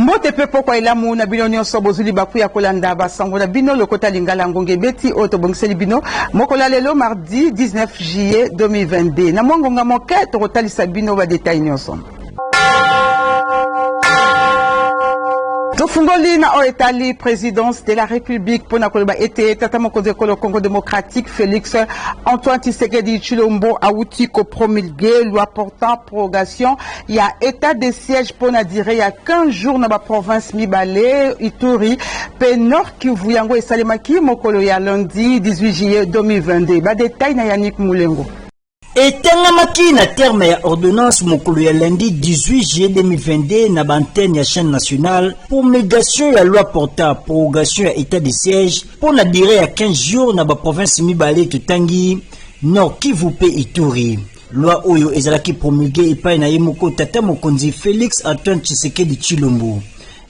Mbote pe pokwa ilamu na bino nyonso bozuli baku ya kolanda basango na bino lokota lingala ngonge beti oto bongseli bino mokola lelo mardi 19 juillet 2022 na mwangonga moke tokotalisa bino ba detail nyonso. Tofungoli na oetali présidence de la République pour na koloba été tata mokonzi kolo Congo démocratique Félix Antoine Tshisekedi Tshilombo auti ko promulguer loi portant prorogation il y a état de siège pour na dire il y a 15 jours na ba province Mibale Ituri pe Nord Kivu yango esalemaki mokolo ya lundi 18 juillet 2022 ba détail na Yannick Moulengo. Etengamaki na terme ya ordonnance mokolo ya lundi 18 juillet 2022 na bantenne ya chaîne nationale promulgation ya loi portant prorogation ya état de siège pour la durée ya 15 jours na ba province Mibale Tutangi Nord Kivu pe Ituri. Loi oyo ezalaki promulguée epai na ye moko tata mokonzi Félix Antoine Tshisekedi Tshilombo.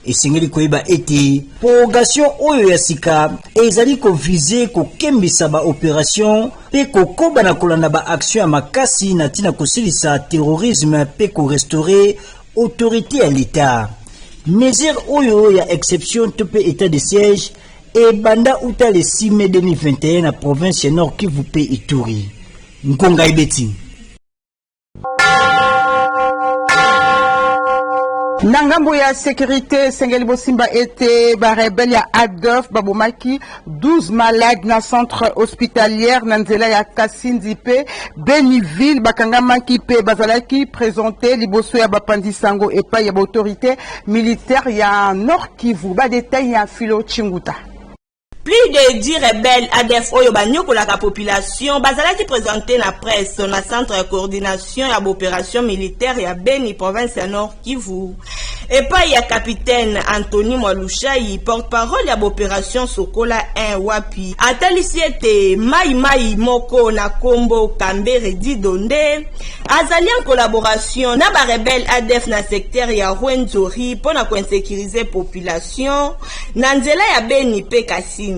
Esengeli koyeba ete prorogation oyo ya sika ezali ko viser ko kembisa ba opération pe ko koba na kolanda ba action ya makasi na tina kosilisa terrorisme pe ko restaurer autorité à l'état. Mesure oyo ya exception to pe état de siège et banda uta le 6 mai 2021 na province ya Nord Kivu pe Ituri. Nkonga ibeti. Nangambo ya sécurité Sengeli Bosimba était rebelle ya Adolf Babomaki 12 malades na centre hospitalière Nanzela ya Kasindi pe Beniville bakangamaki pe bazalaki présenté liboso ya bapandisango epa ya autorité militaire ya Nord Kivu ba détail ya Philo Chinguta. Plus de 10 rebelles ADF oyo banyoko la population bazalaki présenté na presse na centre de coordination ya opération militaire ya Beni province ya Nord Kivu. Et pas ya capitaine Anthony Mwalushai porte-parole ya opération Sokola 1 wapi atalisi ete mai moko na kombo Kambere Didonde azali en collaboration na ba rebelle ADF na secteur ya Rwenzori pour na insécuriser population na nzela ya Beni pe Kasindi.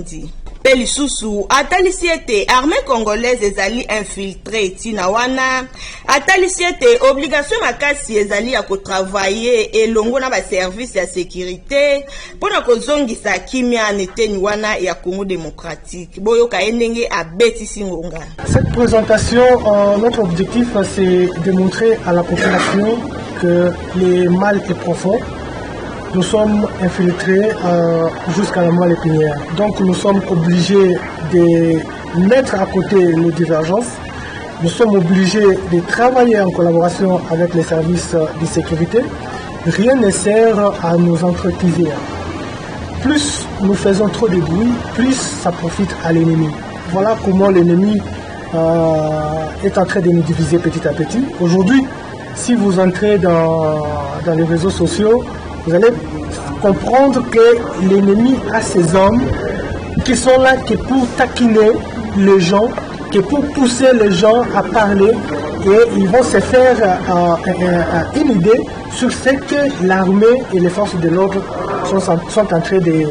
Pelisusu atalisi ete armée congolaise ezali infiltré tina wana atalisi ete obligation makasi ezali ya kotravailler elongo na ba service ya sécurité pona kozongisa kimia neteni wana ya Congo démocratique boyoka endenge abeti singonga. Cette présentation, notre objectif c'est de montrer à la population que le mal est profond. Nous sommes infiltrés jusqu'à la moelle épinière. Donc nous sommes obligés de mettre à côté nos divergences. Nous sommes obligés de travailler en collaboration avec les services de sécurité. Rien ne sert à nous entretenir. Plus nous faisons trop de bruit, plus ça profite à l'ennemi. Voilà comment l'ennemi est en train de nous diviser petit à petit. Aujourd'hui, si vous entrez dans les réseaux sociaux, vous allez comprendre que l'ennemi a ses hommes qui sont là que pour taquiner les gens, que pour pousser les gens à parler et ils vont se faire une idée sur ce que l'armée et les forces de l'ordre sont en train de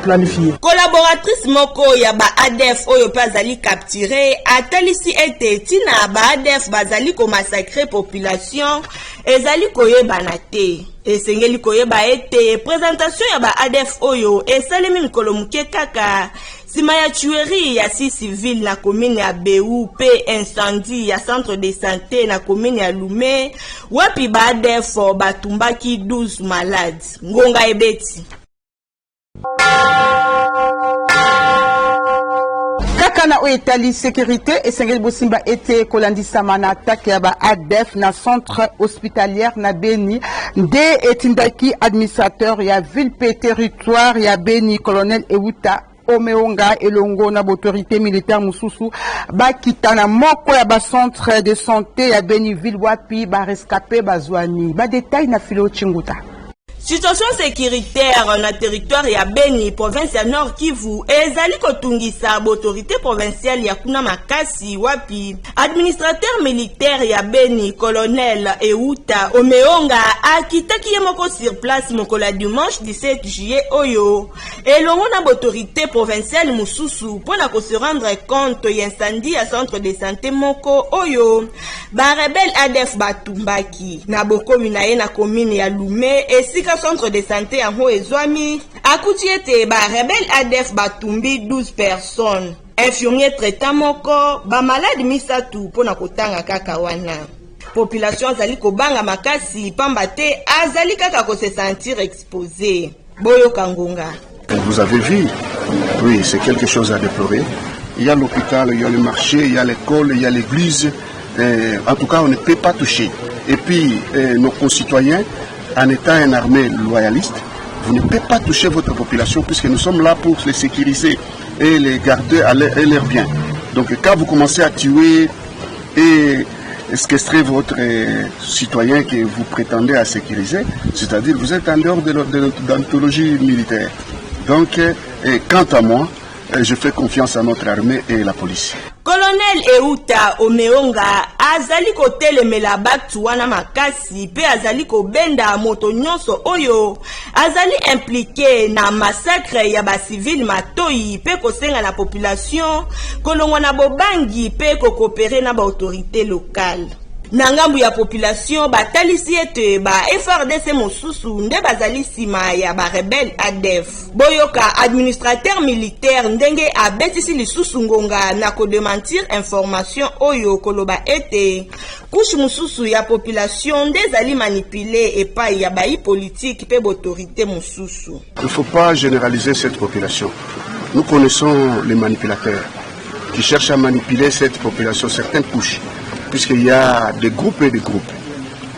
planifier. Collaboratrice moko ya ba ADF oyo bazali capturé atalisi ete tina ba ADF bazali ko massacrer population ezali koyeba na te. Esengeli koyeba ete présentation ya ba ADF oyo esalemi mikolo muke kaka sima ya tuerie ya 6 civils na commune ya Beu pe incendie ya centre de santé na commune ya Lume wapi ba ADF batumbaki 12 malades. Ngonga ebeti. Kakana oetali sécurité et Sengeli Bosimba était kolandisa mana attaque ya ba ADF na centre hospitalière na Beni de etindaki administrateur ya ville pe territoire ya Beni colonel Euta Omeonga elongo na autorité militaire mususu bakitana moko ya ba centre de santé ya Beniville wapi ba rescapé bazwani ba détail na Philo Chinguta. Situation sécuritaire na territoire ya Beni, province ya Nord Kivu, ezali kotungisa autorité provinciale ya kuna makasi wapi. Administrateur militaire ya Beni, colonel Euta Omeonga, akitaki yemoko sur place mokola dimanche 17 juillet oyo. Elongo na autorité provinciale mususu, pona ko se rendre compte incendie à centre de santé moko oyo. Ba rebelle ADF batumbaki, na boko minaye na commune ya Lume, esika directeur centre de santé yango ezwami akuti ete barebele ADF batumbi 12 personnes. Infirmier traitant moko bamalade misatu mpona kotanga kaka wana. Population azali kobanga makasi pamba te azali kaka ko se sentir exposé. Boyoka Ngonga. Vous avez vu, oui, c'est quelque chose à déplorer. Il y a l'hôpital, il y a le marché, il y a l'école, il y a l'église. En tout cas, on ne peut pas toucher. Et puis, nos concitoyens, en étant une armée loyaliste, vous ne pouvez pas toucher votre population puisque nous sommes là pour les sécuriser et les garder à leurs biens. Donc, quand vous commencez à tuer et séquestrer votre citoyen que vous prétendez à sécuriser, c'est-à-dire vous êtes en dehors de l'anthologie militaire. Donc, quant à moi, je fais confiance à notre armée et la police. Colonel Euta Omeonga azali kotelemela batu wana makasi pe azali kobenda moto nyonso oyo azali impliqué na massacre ya ba civil matoyi pe kosenga na population kolongwa na bobangi pe kokopere na ba autorité locale. Na ngambu ya population batalisi ete ba FRDC mosusu nde bazali sima ya ba rebelle ADF. Boyoka administrateur militaire ndenge abetisi lisusu Ngonga na kodementir information oyo koloba ete couche mosusu ya population nde zali manipuler epai ya bayi politique pe autorité mosusu. Il ne faut pas généraliser cette population. Nous connaissons les manipulateurs qui cherchent à manipuler cette population, certaines couches. Puisqu'il y a des groupes et des groupes.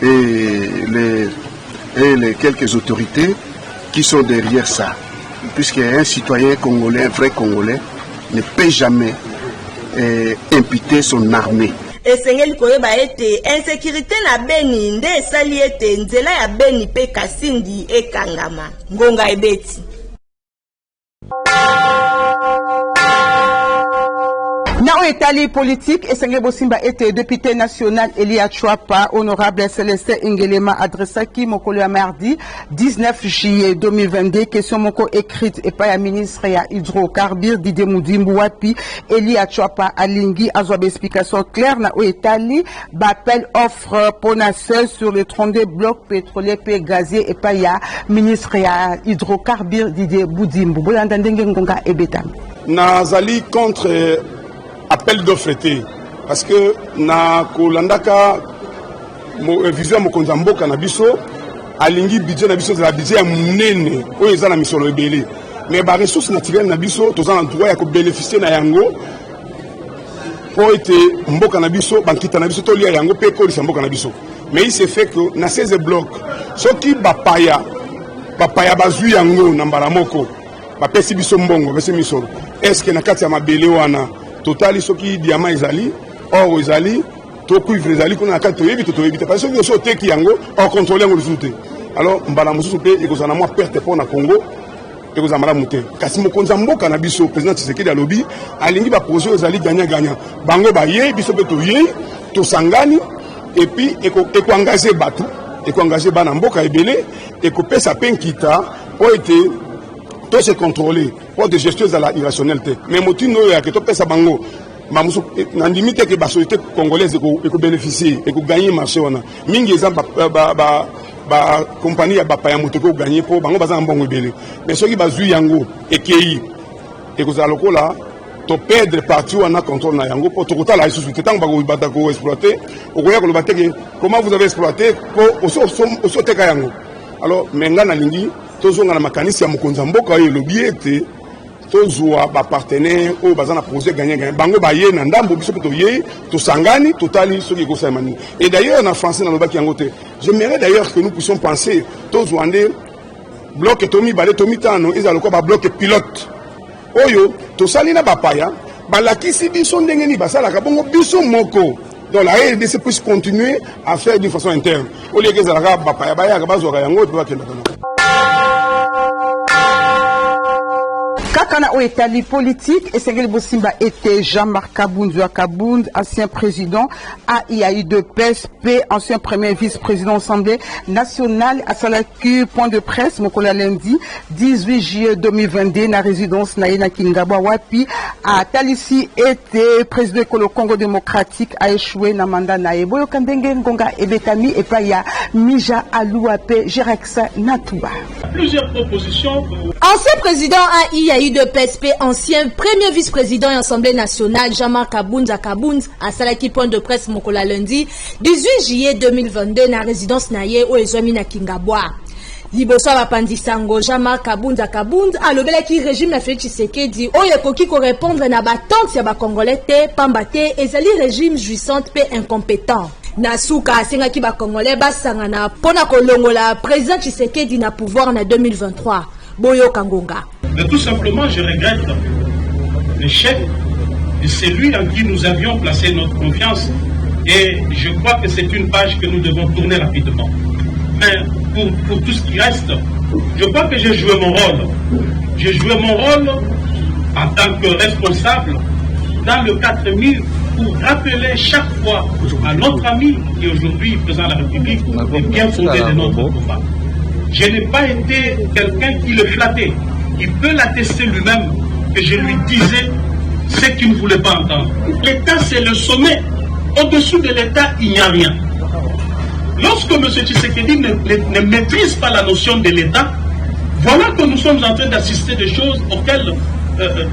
Et les quelques autorités qui sont derrière ça. Puisqu'un citoyen congolais, un vrai Congolais, ne peut jamais imputer son armée. Esengeli koyeba ete insécurité na Beni nde esali ete nzela ya Beni pe Kasindi ekangama. Ngonga ebeti. Na etali politique, Esengeli Bosimba était député national Elia Chouapa, honorable Célestin Ingelema adressaki mokolo ya mardi 19 juillet 2022, question moko écrite et pas ya ministre ya hydrocarbures Didier Mudimbu wapi Elia Chouapa alingi azwa explication claire na etali bapel offre ponaceur sur les 32 blocs pétroliers et gaziers et pas ya ministre ya hydrocarbures Didier Mudimbu. Bolanda ndenge Ngonga ebetami. Nazali contre appel d'offre parce que na kolandaka vision mokonzi ya mboka na biso alingi budget na biso za budget ya munene oyo eza na misolo ebele mais ba ressources naturelles na biso toza na droit ya ko bénéficier na yango po ete mboka na biso bankita na biso to lia yango pe ko lisa mboka na biso mais il se fait que na 16 blocs soki bapaya bazui yango na mbala moko bapesi biso mbongo bapesi misolo est-ce que na kati ya mabele wana Total, ce qui diamant ezali, or ezali, to cuivre ezali, qu'on a quatre toyebi, parce que ce qui est qui yango, or contrôler le résultat. Alors, mbala mususu pe, et que ça n'a moins perte pour na Congo, et que ça m'a monté. Kasi mo konzambo kanabiso, président Tshisekedi alobi, alingi ba projet ezali gagnant. Bango ba ye, biso pe to ye, to sangani, et puis, et ko engager batu, et ko engager bana mboka ebele, et ko pesa penkita, pour été, tout se contrôler. Pour de gestion à la irrationnalité. Mais motino ya que to pesa bango mamuso na limite que ba société congolaise ko bénéficier et ko gagner marché wana. Mingi exemple ba compagnie ya ba pa moto ko gagner pour bango baza mbongo belé. Mais ceux qui bazui yango ekei et ko za lokola to perdre partout wana contrôle na yango pour to kota la société tant ba ko bata ko exploiter o ko ya ko bateke comment vous avez exploité pour au teka yango. Alors menga na lingi tozonga na makanisi ya mokonza mboka oyo lobi ete tozwa ba partenaire o bazana projet gagnant bango ba ye na ndambo biso to ye to sangani totali soki ko samani. Et d'ailleurs en français na lobaki yango te. J'aimerais d'ailleurs que nous puissions penser tozwa ndé bloc tomi balé tomi tano ezalo ko ba bloc pilote oyo to sali na bapaya balakisi biso ndenge ni basala ka bongo biso moko. Donc la RDC puisse continuer à faire d'une façon interne. Au lieu que ça la bapaya baya ka bazwa yango et puis bakenda. Kakana o Italie politique et Sengel Bosimba était Jean-Marc Kabund, ancien président AIAI de PSP, ancien premier vice-président Assemblée nationale à Salaku, point de presse, Mokola lundi 18 juillet 2022, na résidence na Kingabwa Wapi, à Talissi était président de le Congo démocratique, a échoué na mandat na Eboyo Kandenge Ngonga Ebetami et Paya Mija Alouape Jerexa Natouba. Plusieurs propositions. Ancien président AIAI de PSP, ancien premier vice-président et Assemblée nationale, Jean-Marc Kabund à Salaki point de presse Mokola lundi 18 juillet 2022 na résidence naye au Ezomi na Kingabwa. Liboso Bapandisango, Jean-Marc Kabund a lobelaki régime na Félix Tshisekedi oyo ekoki ko répondre na batante ya ba Congolais te pambate ezali régime jouissante pe incompétent. Nasuka asengaki ba Congolais basangana pona kolongola président Tshisekedi na pouvoir na 2023. Boyo Kangonga. Mais tout simplement, je regrette l'échec de celui en qui nous avions placé notre confiance et je crois que c'est une page que nous devons tourner rapidement. Mais pour tout ce qui reste, je crois que j'ai joué mon rôle. J'ai joué mon rôle en tant que responsable dans le 4000 pour rappeler chaque fois à notre ami qui est aujourd'hui président de la République le bien fondé de notre combat. Je n'ai pas été quelqu'un qui le flattait. Il peut l'attester lui-même que je lui disais ce qu'il ne voulait pas entendre. L'État, c'est le sommet. Au-dessous de l'État, il n'y a rien. Lorsque M. Tshisekedi ne maîtrise pas la notion de l'État, voilà que nous sommes en train d'assister des choses auxquelles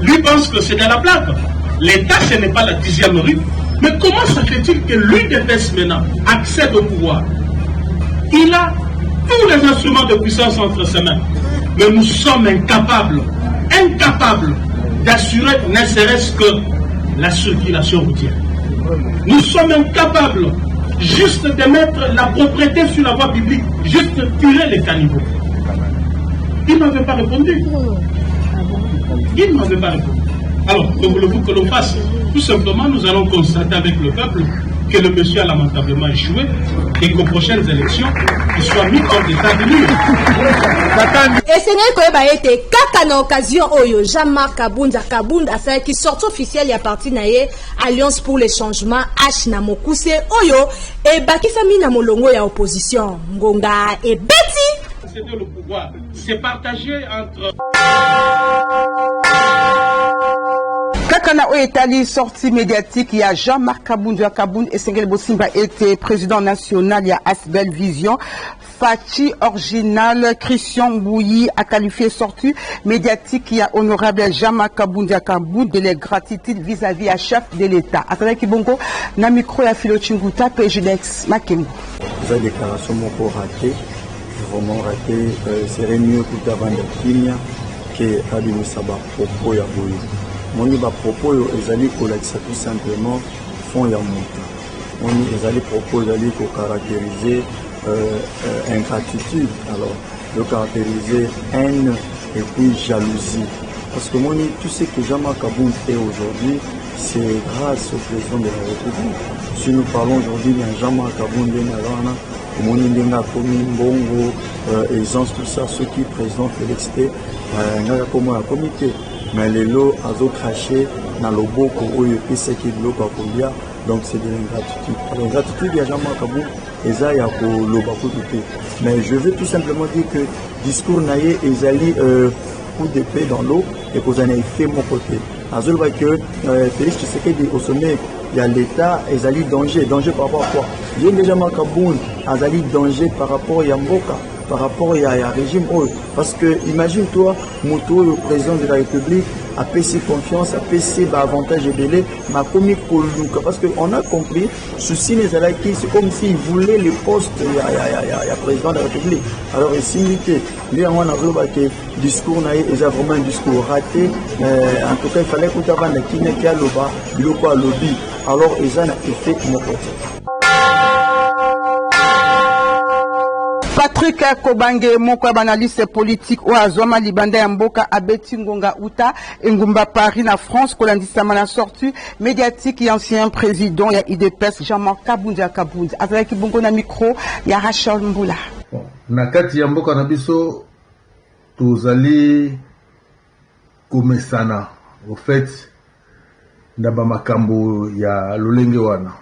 lui pense que c'est de la blague. L'État, ce n'est pas la 10e rue. Mais comment ça fait-il que lui, maintenant, accède au pouvoir? Il a tous les instruments de puissance entre ses mains. Mais nous sommes incapables d'assurer ne serait-ce que la circulation routière. Nous sommes incapables juste de mettre la propriété sur la voie publique, juste tirer les caniveaux. Il ne m'avait pas répondu. Il ne m'avait pas répondu. Alors, que voulez-vous que l'on fasse? Tout simplement, nous allons constater avec le peuple que le monsieur a lamentablement échoué et qu'aux prochaines élections, il soit mis hors d'état de nuire. Et c'est vrai que kaka na occasion oyo Jean-Marc Kabund a qui sortie officielle ya parti naye Alliance pour le changement H na Mokuse oyo et baki famille na molongo ya opposition Ngonga et Betty. C'est le pouvoir, c'est partagé entre Kakana o Italie sortie médiatique, il y a Jean-Marc Kabund et Sengel Bosimba était président national, il y a Asbel Vision, Fachi Original, Christian Bouilly a qualifié sortie médiatique, il y a honorable Jean-Marc Kabund de les gratitudes vis-à-vis à chef de l'État. Après Kibongo, na micro ya Philo Chinguta, PGDX Makengo. La déclaration m'a raté, vraiment raté, serait mieux que d'avant de Kimia que Adimi Saba propos ya Bouilly. Moni ba propos ezali kolakisa tout simplement fond ya moto. Moni ezali propos ezali ko caractériser ingratitude, alors le caractériser haine et puis jalousie. Parce que moni tout ce que Jean-Marc Kabund est aujourd'hui, c'est grâce au président de la République. Si nous parlons aujourd'hui de Jean-Marc Kabund Nalana, moni ndenga komi mbongo, aisance tout ça, ceux qui président Félix T, ngaka komo ya comité. Mais les lots ont craché dans le beau pour eux et ce qui est l'eau par combien, donc c'est de l'ingratitude. L'ingratitude, il y a jamais Kabou et ça, il y a pour l'eau par mais je veux tout simplement dire que discours naïe et zali coup d'épée dans l'eau et que vous en avez fait mon côté. Azul va que Félix Tshisekedi au sommet, il y a l'État et zali danger par rapport à quoi? Il y a déjà Kabou, azali danger par rapport à Yamboka. Par rapport à régime parce que imagine-toi Moto le président de la République a payé confiance a payé avantage et délai m'a commis Koluka parce que on a compris ceci les alaki c'est comme s'il voulait les postes à président de la République alors ici les on a vu que discours naïe est vraiment un discours raté en tout cas il fallait que avant qui n'est qu'à loba il a lobby alors ils ont fait mon côté. Patrick Kobange moko analyste politique o azoma libanda ya mboka abeti ngonga uta engumba Paris na France kolandisama na sortie médiatique et ancien président ya IDPS Jean-Marc Kabund avec bongo na micro ya Rachel Mbula. Na kati ya mboka na biso tozali komesana au fait ndaba makambo ya lolenge wana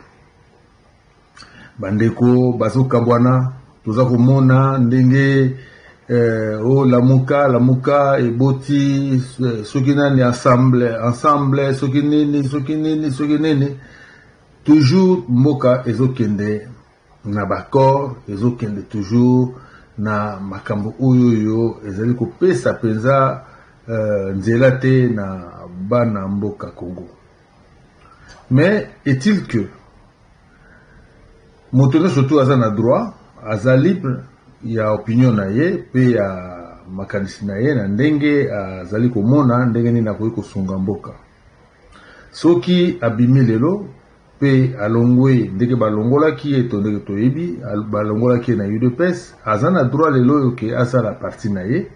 bandeko bazokabwana toza komona ndenge lamuka eboti soki nani ensemble soki nini toujours mboka ezokende na bakor ezokende toujours na makambo oyo ezali kopesa penza nzela te na bana mboka Congo. Mais est-il que moto surtout aza na droit aza libre ya opinion na ye pe ya makanisi na ye na ndenge azali komona ndenge nini akoki kosunga mboka soki abimi lelo pe alongwe ndenge balongolaki ye to ndenge toyebi balongolaki na UDPS aza na droit lelo oyo ke asala parti na ye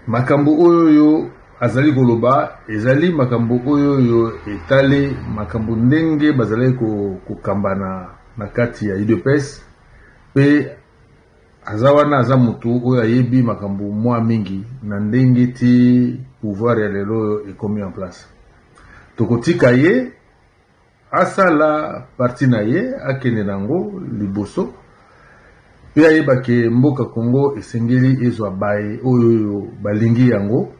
makambo oyo azali koloba ezali makambo oyo etale makambo ndenge bazali kokambana na kati ya UDPS pe azawana aza mutu oyo ayebi makambo mwa mingi na ndenge ti pouvoir ya lelo ekomi en place tokotika ye asala parti na ye akende nango liboso pe ayebake mboka Congo esengeli ezwa baye oyo balingi yango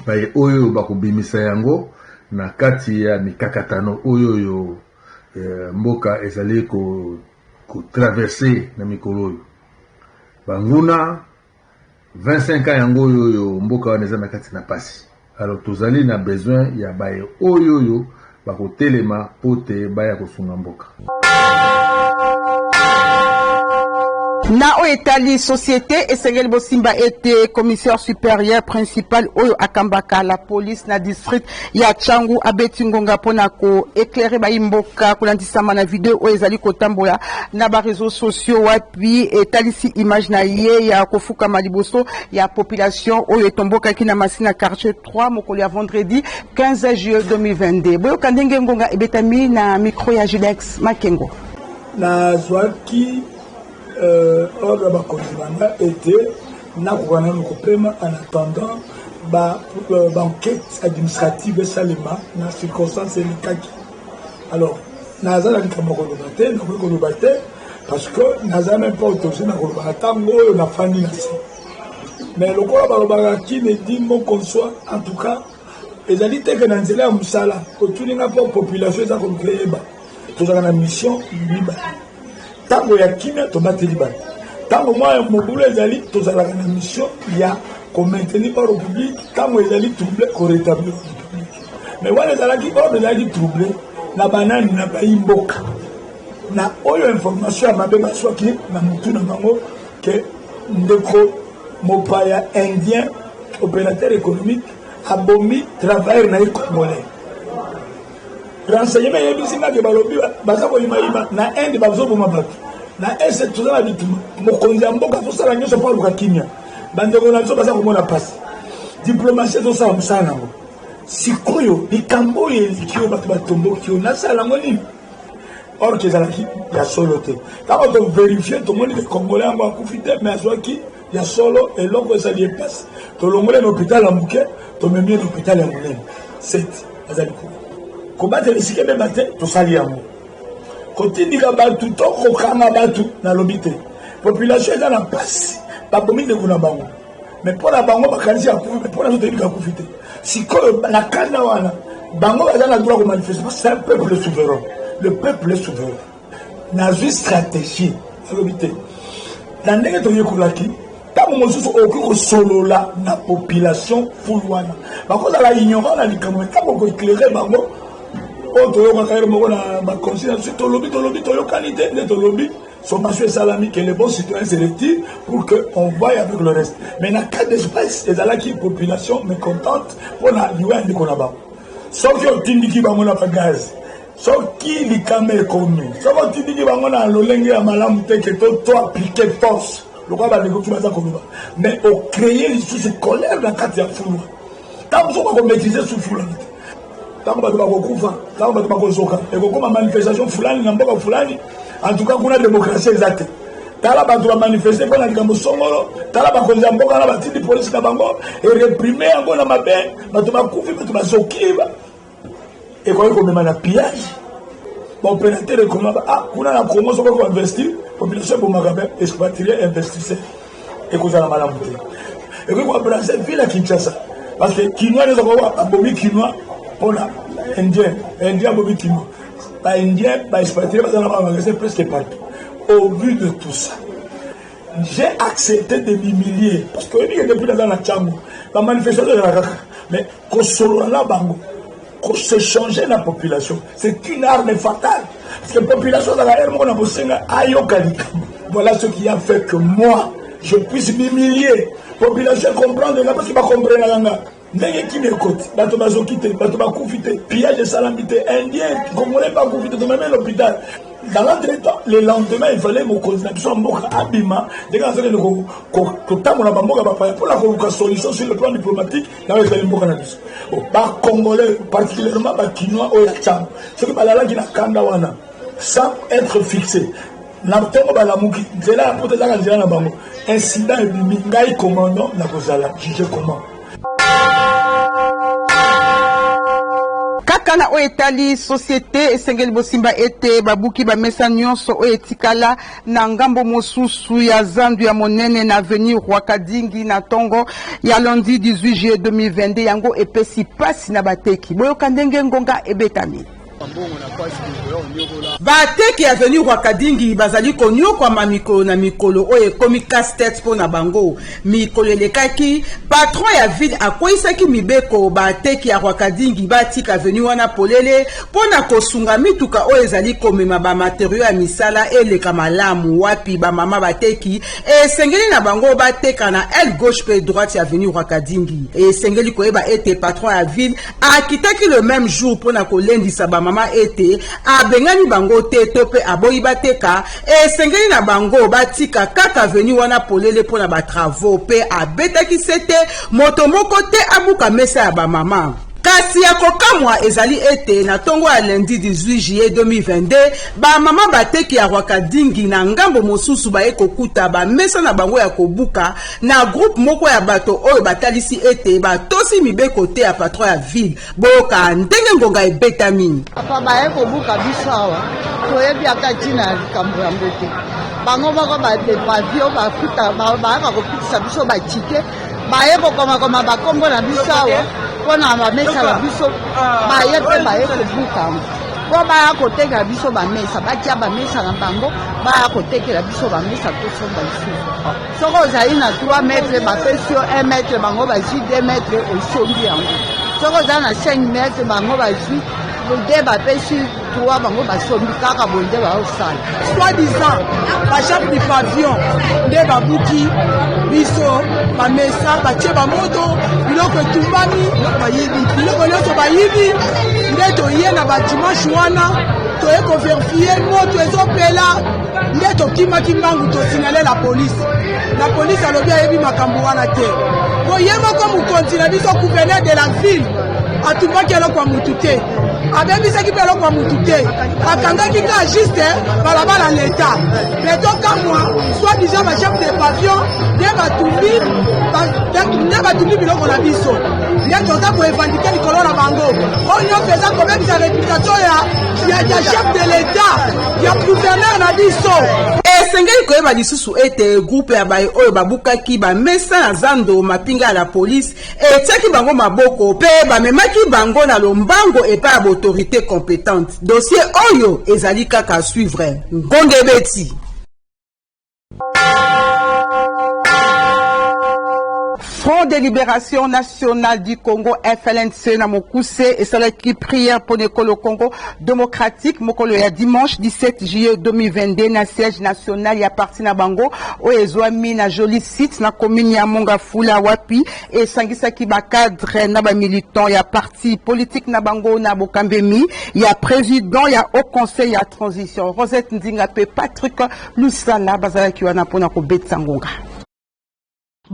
baye oyo bakobimisa yango na kati ya mikakatano oyo mboka ezali ko traverser na mikolo banguna 25 ans yango oyo mboka wana eza na kati na pasi alors tozali na besoin ya baye oyo bakotelema pote baya kosunga mboka na oetali société esengeli bosimba ete commissaire supérieur principal oyo akambaka la police na district ya Tchangu abeti ngonga pona ko éclairer baimboka kolandisama na video oyo ezali kotambola na ba réseaux sociaux wapi etalisi image na ye ya kofuka maliboso ya population oyo etomboka kina masina quartier 3 mokolo ya vendredi 15 juillet 2022 boyo kandenge ngonga ebetami na micro ya Julex Makengo na zwaki ordre bakonzibanga était nakokana nokopema en attendant enquête administrative esalema na circonstance elekaki alors nazalaki kama koloba te parce que naza même pas autorisé na koloba ntango oyo nafandi na se mais lokola balobaka qui ne dit mot qu'on soit en tout cas ezali teke na nzela ya mosala otuninga mpo population eza koluka eyeba tozalaka na mission liba tango ya kimia tobateli bato tango mwa mobulu ezali tozalaka na mission ya komaintenir ordre public tango ezali trouble korétablir ordre public mais wana ezalaki ordre ezalaki trouble na banani na baimboka na oyo information ya mabe baswaki na motu na bango ke ndeko mopaya indien opérateur économique abomi travailleur na ye congolais renseignement yebisi ngaki balobi baza koyimayima na inde bazoboma bato na ese tozala bitu mokonzi ya mboka tosala nyonso mpo aluka kimia bandeko na biso baza komona pasi diplomatie tosala mosala nango sikoyo likambo oyo eliki oyo bato batomboki oyo nasala yango nini or ke ezalaki ya solo te ntango toverifie tomoni ke congolais yango akufi te mais azwaki ya solo eloko ezali epasi tolongole na hôpital ya moke tomemie na hôpital ya monene sete azali kobatela esika ebeba te tosali yango kotindika bato to kokanga bato nalobi te population eza na mpasi babomi ndeko na bango mais mpo na bango bakanisi akufi mais mpo na zo toyebika akufi te sikoyo na kanda wana bango baza na droit komanifeste parce que c'est un peuple souverain le peuple est souverain nazwi stratégie alobi te na ndenge toyekolaki ntango mosusu okoki kosolola na population ful wana bakozala ignorant na likambo ntango koéclaire bango oyo toyokaka ere moko na baconseil na biso tolobi toyokani te nde tolobi sommation esalami que les bons citoyens se retirent pour qu'on voie avec le reste mais na cas d'espèce ezalaki population mécontente mpona liwa ya ndeko na bango soki otindiki bango na bagaz soki likama ekomi soki otindiki bango na lolenge ya malamu te ke to appliquer force lokola bandekoki baza koloba mais ocréer lisusu colère na kati ya fulwa ntango soki bakomaîtrise su fulani te ntango bato bakokufa ntango bato bakozoka ekokoma manifestation fulani na mboka fulani en tout cas kuna démocratie eza te tala bato ba manifester pour na likambo songolo tala ba konza mboka na batindi police na bango et réprimer yango na mabe bato ba kufi bato ba sokiba et quoi comme na pillage ba opérateur comme ah kuna na Congo soko ko investir population pour magabe expatrier investisseur et cause na malamu et quoi Brazzaville ville à Kinshasa parce que Kinois les avoir abomi Kinois pour la indien abomi Kinois ba indien ba expatrier ba na magasin presque partout. Au vu de tout ça, j'ai accepté de m'humilier parce que depuis dans la Tchango, la manifestation de la Raka, mais qu'on soit là, qu'on se changeait la population, c'est une arme fatale. Parce que la population de la RMO, voilà ce qui a fait que moi, je puisse m'humilier. La population comprend de la parce qu'il va comprendre la langue. N'est-ce qui m'écoute, bateau va quitter, bateau va confiter, pillage de salamité, indien, congolais pas confiter, de même l'hôpital. Dans l'entretemps, le lendemain, il fallait me continuer à Mboka Abima, des gens qui ont pour la solution sur le plan diplomatique, là, il fallait Mboka Nabis. Par Congolais, particulièrement par Kinois ou Yacham, ce qui est la qui n'a Kandawana, sans être fixé. N'abtengo balamuki, c'est là pour te dire que na bango. Incident et mingai commandant na kozala, juger comment. Kakana o etali société esengeli bosimba ete babuki ba mesa nyonso o etikala na ngambo mosusu ya zandu ya monene na avenue Rwakadingi na Tongo ya lundi 18 juillet 2022 yango epesi pasi na bateki boyoka ndenge ngonga ebetami. Bateki avenue Rwakadingi bazali konyokwa mamikolo na mikolo oye komi casse-tête po na bango mikolo elekaki patron ya ville akoisaki mibeko bateki ya Rwakadingi batika avenue wana polele pona kosunga mituka oyo ezali komema ba matériaux ya misala eleka malamu wapi ba mama bateki esengeli na bango bateka na aile gauche pe droite ya avenue Rwakadingi esengeli koyeba ete patron ya ville akitaki le même jour pona kolendisa ba mama ete abengani bango te tope aboyi bateka esengeli na bango batika kaka avenue wana polele pona ba travaux pe abetaki sete moto moko te abuka mesa ya ba mama. Kasi ya kokamwa ezali ete na tongo ya lundi 18 juillet 2022 ba mama bateki ya Rwakadingi na ngambo mosusu ba ekokuta ba mesa na bango ya kobuka na groupe moko ya bato oyo batalisi ete batosi mibeko te ya patron ya ville boka ndenge ngonga ebetami. Apa ba ekobuka biso awa toyebi akati na likambo ya mbote bango moko ba pavio ba futa ba kopitisa biso ba tike ba ekokoma ba kombo na biso awa pona ba mesa la biso ba yepe ba ekobuka po ba akoteka biso ba mesa batia ba mesa na bango ba akotekela biso ba mesa to so ba biso soko ozali na 3 mètres ba pesio 1 mètre bango ba ji 2 mètres osombi yango soko ozali na 5 mètres bango ba ji de ba pesi 3 bango ba sombi kaka bonde ba osala soi-disant ba chef du pavillon de babuki biso ba mesa ba tie ba moto biloko tumbami ba yibi biloko nyonso ba yibi nde toye na ba dimanche wana toye ko vérifier moto ezopela nde tokimaki mbangu tosignale la police alobi ayebi makambo wana te boye moko mokonzi na biso gouverneur de la ville atumbaki eloko ya mutu te abebisaki mpe eloko ya mutu te akangaki ka juste balabala leta letokamwa soi-disant bachef de pavillon nde batumbi biloko na biso nde toza koevandike likolo na bango oyo nyonso eza kobebisa réputation ya chef de l'État ya gouverneur na biso. Esengeli koyeba lisusu ete groupe ya baye oyo babukaki bamesa na zando mapinga ya la police etiaki bango maboko pe bamemaki bango na lombango epai ya autorité compétente. Dossier oyo ezali kaka suivre ngonge beti. Front de libération nationale du Congo FLNC na mokuse esalaki prière pour le Congo démocratique mokolo ya dimanche 17 juillet 2022 na siège national ya parti na bango oyo ezwami na joli site na commune ya Mongafula wapi esangisaki ba cadre na ba militant ya parti politique na bango na Bokambemi ya président ya au conseil ya transition Rosette Ndinga pe Patrick Lusala bazalaki wana pona ko betsa ngonga.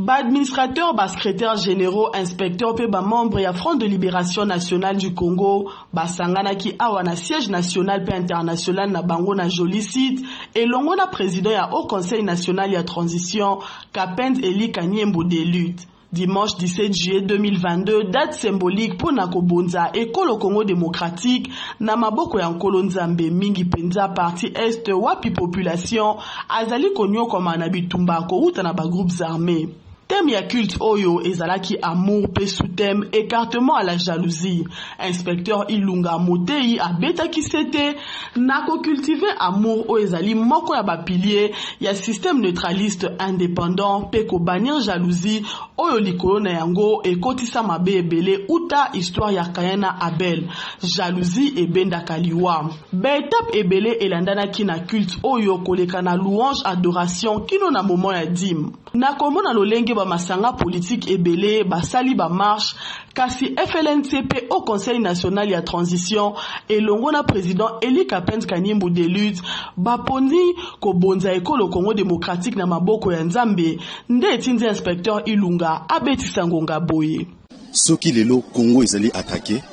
Administrateur, secrétaire généraux, inspecteur pe membre ya Front de Libération Nationale du Congo, sangana ki awa na siège national pe international na bango na joli site et longo na président ya Haut Conseil national ya transition Kapend Eli Kanyembo de lutte. Dimanche 17 juillet 2022, date symbolique pour Nakobonza et Kolo Congo démocratique, na maboko ya Nkolo Nzambe mingi penza parti est wapi population, azali konyo koma na bitumbako uta na ba groupes armés. Thème ya culte oyo ezalaki amour pe sous-thème écartement à la jalousie. Inspecteur Ilunga Motei abetaki sete nako cultiver amour o ezali moko ya ba pilier ya système neutraliste indépendant pe ko bannir jalousie oyo likolo na yango ekotisa mabe ebele uta histoire ya Kayana Abel. Jalousie ebenda kaliwa. Ba étape ebele elandana ki na culte oyo koleka na louange adoration kino na moment ya dîme. Nakomona lolenge ba masanga politique ebele basali ba marche kasi FLNCP au Conseil national ya transition elongo na président Eli Kapend Kanyembo de lutte baponi ko bonza ekolo Congo démocratique na maboko ya Nzambe nde etinzi inspecteur Ilunga abetisa ngonga boye. Soki lelo Congo ezali attaqué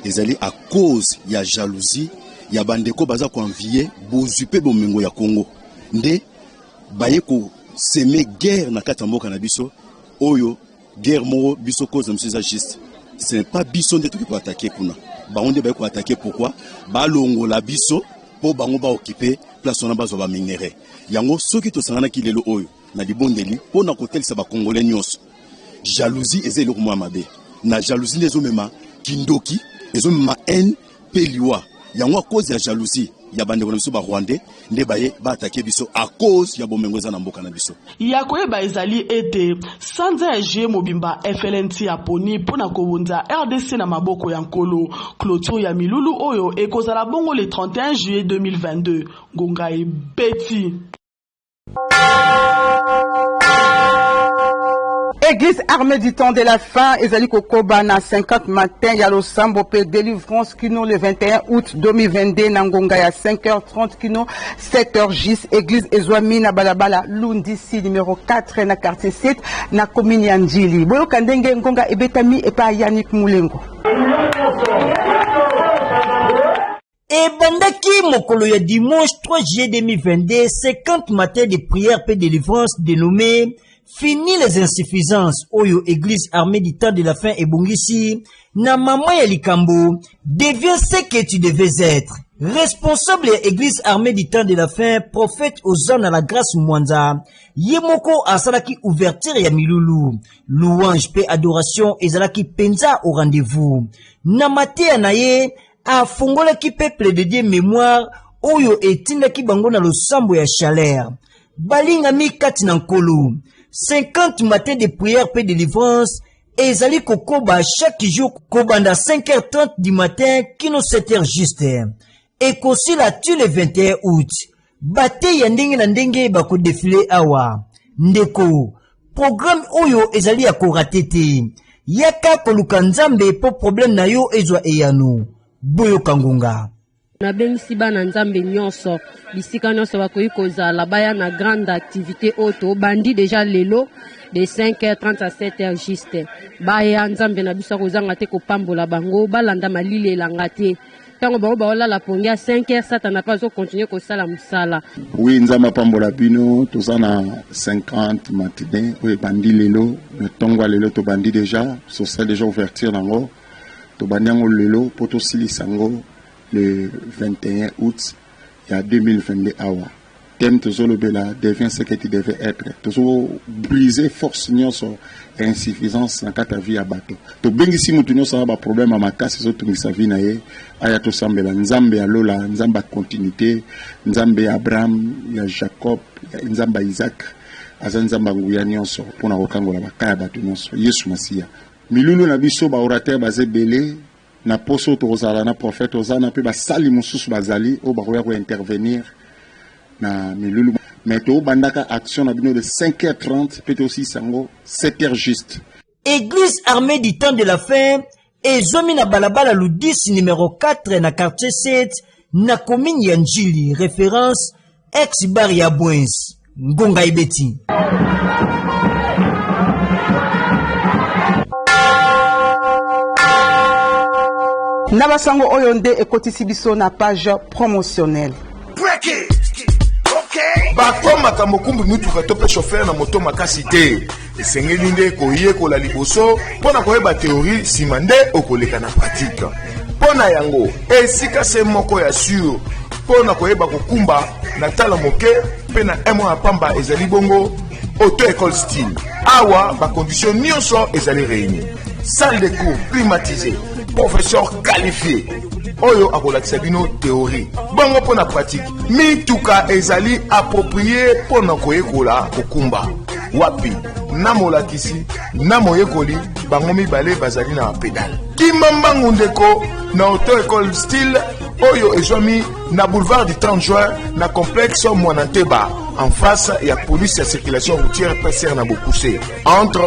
ezali à cause ya jalousie ya bandeko baza ko envier bozupe bomengo ya Congo nde bayeko semer guerre na katamboka na biso oyo guerre moko biso cause de monsieur juste ce n'est pas biso nde toki ko attaquer kuna bango ba ko attaquer pourquoi balongo la biso po bango ba occuper place na bazo ba minere yango soki to sangana ki lelo oyo na libondeli po na kotelisa ba congolais nyonso jalousie ezelo ko mabe na jalousie nezo mema kindoki ezo mema haine pe liwa yango a cause ya jalousie ya bande ko ba Rwandais nde baye ba attaquer biso à cause ya bomengo za na mboka na biso ya koyeba ezali ete sanza ya J Mobimba FLNT ya poni pona kobonza RDC na maboko ya Nkolo clôture ya milulu oyo ekozala bongo le 31 juillet 2022 ngonga ebeti. Église armée du temps de la fin, ezali kokoba na 50 matin ya losambo pe délivrance kino le 21 août 2022 na ngonga ya 5h30 kino 7h gis église ezwami na balabala Lundisi numéro 4 na quartier 7 na commune ya Njili. Boyo kandenge ngonga ebetami epa Yannick Moulengo. Ebandaki mokolo ya dimanche 3 juillet 2022, 50 matins de prière pe délivrance dénommé Fini les insuffisances oyo église armée du temps de la fin et bongisi na mama ya likambo deviens ce que tu devais être. Responsable ya église armée du temps de la fin prophète Ozana la grâce Mwanza yemoko asalaki ouverture ya milulu louange pe adoration ezalaki penza au rendez-vous na matea na ye afongolaki peuple de Dieu mémoire oyo etindaki bango na losambo ya chaleur balingami kati na Nkolo 50 matins de prière pe de délivrance ezali kokoba chaque jour kobanda 5h30 du matin kino 7h juste ekosi la tu le 21 août bate ya ndenge na ndenge bako défilé awa ndeko programme oyo ezali ya korate te yaka koluka Nzambe po problème na yo ezwa eyano boyo kangonga nabengisi bana Nzambe nyonso bisika nyonso bakoki kozala baya na grande activité auto bandi déjà lelo de 5h30 à 7h juste baya Nzambe na biso kozanga te kopambola bango balanda malili elanga te tango bango baolala pongi ya 5h satana pas continuer kosala musala. Oui, Nzambe pambola bino tozana 50 matinée oui bandi lelo le tongo lelo to bandi déjà so ça déjà ouverture nango to banyango lelo poto silisango le 21 août, il y a 2022 awa. Thème toujours bela devient ce que tu devais être. Toujours briser force sur insuffisance dans ta vie à bateau. To bengi si mutunyo sa ba problème à makasi zo tungi sa vie na ye aya to sambela Nzambe ya lola Nzambe continuité Nzambe Abraham ya Jacob Nzambe Isaac azanzamba nguya nyonso pona kokangola bakaya bato nyonso Yesu Masia. Milulu na biso ba orateur bazé belé na poso tozala na prophète ozana pe basali mususu bazali o bakoya ko intervenir na milulu mais to bandaka action na bino de 5h30 peut aussi sango 7h juste. Église armée du temps de la fin ezomi na balabala Lundisi numéro 4 na quartier 7 na commune ya Njili référence ex bar ya Bwens ngonga ibeti. na basango oyo nde ekotisi biso na page promotionnelle. bakomaka mokumbi mituka to mpe chauffeur na moto makasi te esengeli nde koyekola liboso mpo na koyeba teorie nsima nde okoleka na pratike. mpo na yango esika se moko ya sur mpo na koyeba kokumba na tala moke mpe na emo ya pamba ezali bongo auto école style. awa bacondition nyonso ezali réuni: salle de cours climatisée, professeur qualifié oyo akolakisa bino théorie bongo mpo na pratique. mituka ezali approprié mpo na koyekola kokumba wapi na molakisi na moyekoli bango mibale bazali na bapedale. kimambangu ndeko na auto école style oyo ezwami na boulevard du 30 juin na complexe Mwananteba en face ya police ya circulation routière PCR na Bokuse entre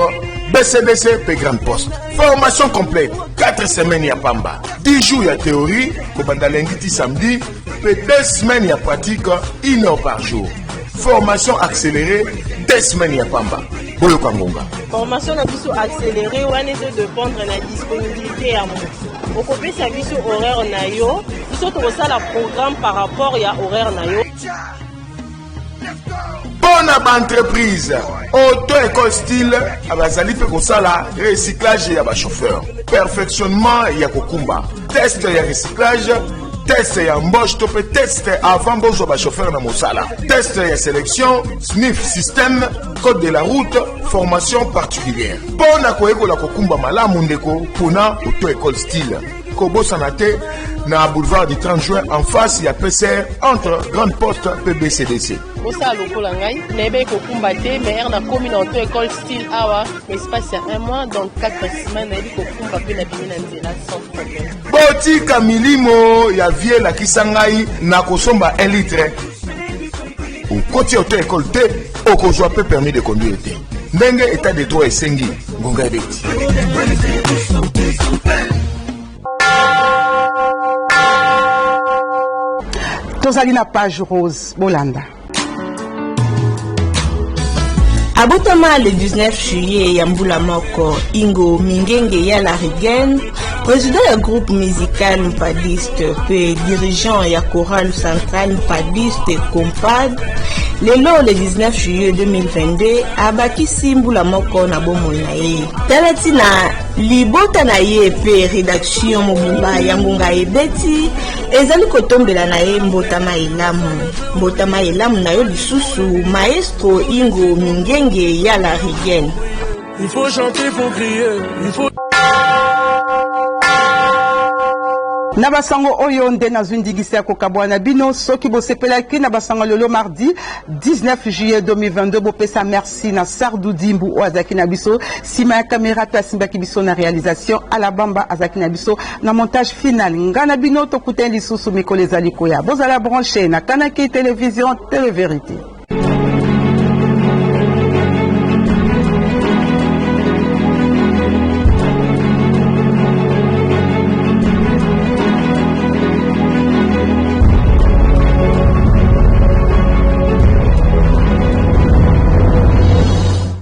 BCDC pe Grande Poste. Formation complète 4 semaines ya pamba, 10 jours ya théorie kobanda lundi ti samedi pe 2 semaines ya pratique 1 heure par jour. Formation accélérée 2 semaines ya pamba. Boyo Kangonga. Formation na biso accélérée wana eza dépendre na disponibilité ya moto. Okopesa biso horaire na yo, biso tokosala programme par rapport ya horaire na yo. Bonne entreprise auto école style abazali pe kosala recyclage ya ba chauffeur, perfectionnement ya kokumba, test ya recyclage, test ya embauche to pe test avant bozo ba chauffeur na mosala, test ya sélection, sniff système, code de la route, formation particulière. Bona koyekola kokumba malamu ndeko pona auto école style kobosana te na boulevard du 30 juin en face ya PCR entre Grande Poste PBCDC. Bosa lokola ngai nebe kokumba te mais na commune auto école style awa espace ya 1 mois donc 4 semaines na kokumba pe na bimi na nzela sans problème. Botika milimo ya vie la kisangai na kosomba 1 litre. Au côté auto école te okozwa pe permis de conduire te. Ndenge état de droit esengi ngonga beti. Tozali na page rose Bolanda. Abotama le 19 juillet ya mbula moko Ingo Mingenge ya la Rigen, président ya groupe musical mpadiste pe dirigeant ya chorale centrale mpadiste Compad, lelo le 19 juillet 2022 abakisi mbula moko na bomoi na ye. Talati na libota na ye pe rédaction mobimba ya ngonga ebeti ezali kotombela na ye mbotama elamu na yo lisusu maestro Ingo Mingenge ya la Rigen. Il faut chanter, il faut crier, il faut... na basango oyo nde nazwindigisa kokabwana bino soki bosepelaki na basango lelo mardi 19 juillet 2022 bopesa merci na Sardou Dimbu o azaki na biso sima ya caméra to asimbaki biso na réalisation ala bamba azaki na biso na montage final ngana bino tokuteni lisusu mikolo ezali koya bozala branché na Kanaki télévision Télé Vérité.